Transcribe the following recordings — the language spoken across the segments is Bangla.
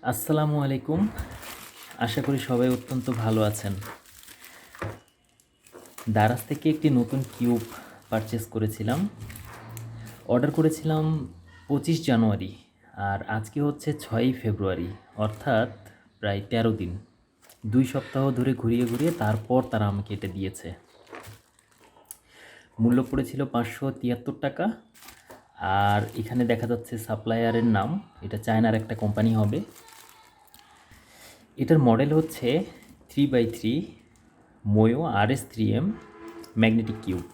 আসসালামু আলাইকুম। আশা করি সবাই অত্যন্ত ভালো আছেন। দারাজ থেকে একটি নতুন কিউব পারচেস করেছিলাম। অর্ডার করেছিলাম 25 জানুয়ারি, আর আজকে হচ্ছে 6ই ফেব্রুয়ারি, অর্থাৎ প্রায় 13 দিন। 2 সপ্তাহ ধরে ঘুরিয়ে ঘুরিয়ে তারপর তারা আমাকে এটা দিয়েছে। মূল্য পড়েছিল 573 টাকা। আর এখানে দেখা যাচ্ছে সাপ্লায়ারের নাম, এটা চায়নার একটা কোম্পানি হবে। এটার মডেল হচ্ছে 3x3 মোয়ো RS3M magnetic cube.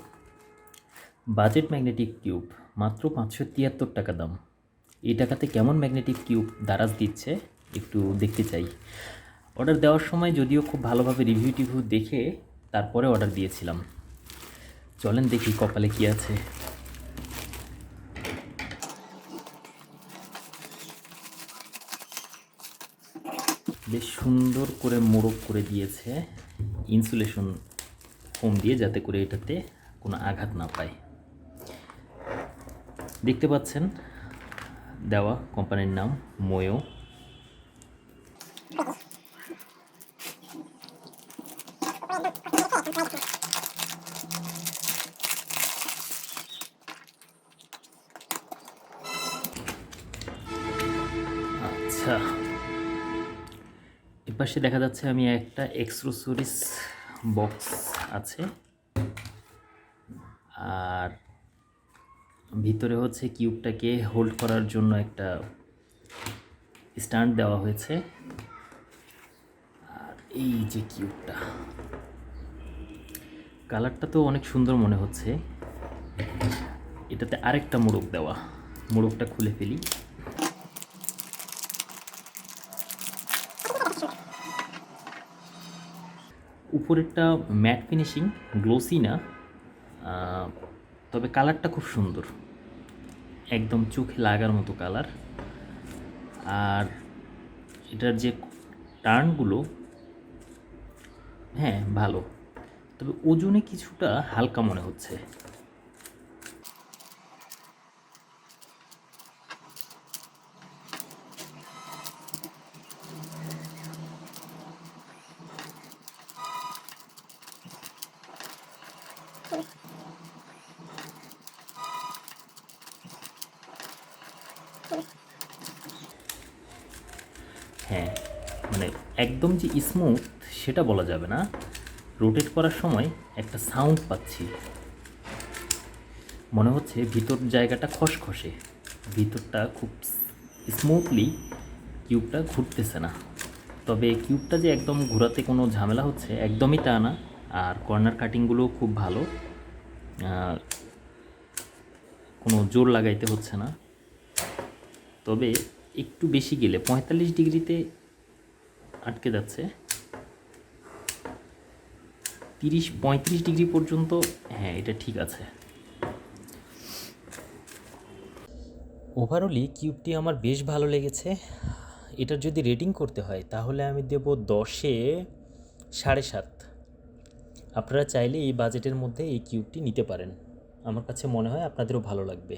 Budget magnetic cube, মাত্র 573 টাকা দাম। এই টাকাতে কেমন ম্যাগনেটিক কিউব দারাজ দিচ্ছে একটু দেখতে চাই। অর্ডার দেওয়ার সময় যদিও খুব ভালোভাবে রিভিউ টিভিউ দেখে তারপরে অর্ডার দিয়েছিলাম। চলেন দেখি কপালে কি আছে। বেশ সুন্দর করে মোড়ক করে দিয়েছে ইনসুলেশন ফোম দিয়ে, যাতে করে এটাতে কোনো আঘাত না পায়। দেখতে পাচ্ছেন দেওয়া কোম্পানির নাম মোয়ো। আচ্ছা, এপাশে দেখা যাচ্ছে আমি একটা এক্সেসরিজ বক্স আছে, আর ভিতরে হচ্ছে কিউবটাকে হোল্ড করার জন্য একটা স্ট্যান্ড দেওয়া হয়েছে। আর এই যে কিউবটা, কালারটা তো অনেক সুন্দর মনে হচ্ছে। এটাতে আরেকটা মোড়ক দেওয়া, মোড়কটা খুলে ফেলি। উপরেরটা ম্যাট ফিনিশিং, গ্লোসি না, তবে কালারটা খুব সুন্দর, একদম চোখে লাগার মতো কালার। আর এটার যে টার্নগুলো, হ্যাঁ ভালো, তবে ওজনে কিছুটা হালকা মনে হচ্ছে। হ্যাঁ, মানে একদম যে স্মুথ সেটা বলা যাবে না, রোটেট করার সময় একটা সাউন্ড পাচ্ছি, মনে হচ্ছে ভিতর জায়গাটা খসখসে, ভিতরটা খুব স্মুথলি কিউবটা ঘুরতেছে না। তবে কিউবটা যে একদম ঘোরাতে কোনো ঝামেলা হচ্ছে একদমই তা না। আর কর্নার কাটিংগুলোও খুব ভালো, কোনো জোর লাগাইতে হচ্ছে না। তবে একটু বেশি গেলে 45 ডিগ্রিতে আটকে যাচ্ছে, 30-35 ডিগ্রি পর্যন্ত হ্যাঁ এটা ঠিক আছে। ওভারঅলি কিউবটি আমার বেশ ভালো লেগেছে। এটার যদি রেটিং করতে হয় তাহলে আমি দেব 10-এ 7.5। আপনারা চাইলে এই বাজেটের মধ্যে এই কিউবটি নিতে পারেন, আমার কাছে মনে হয় আপনাদেরও ভালো লাগবে।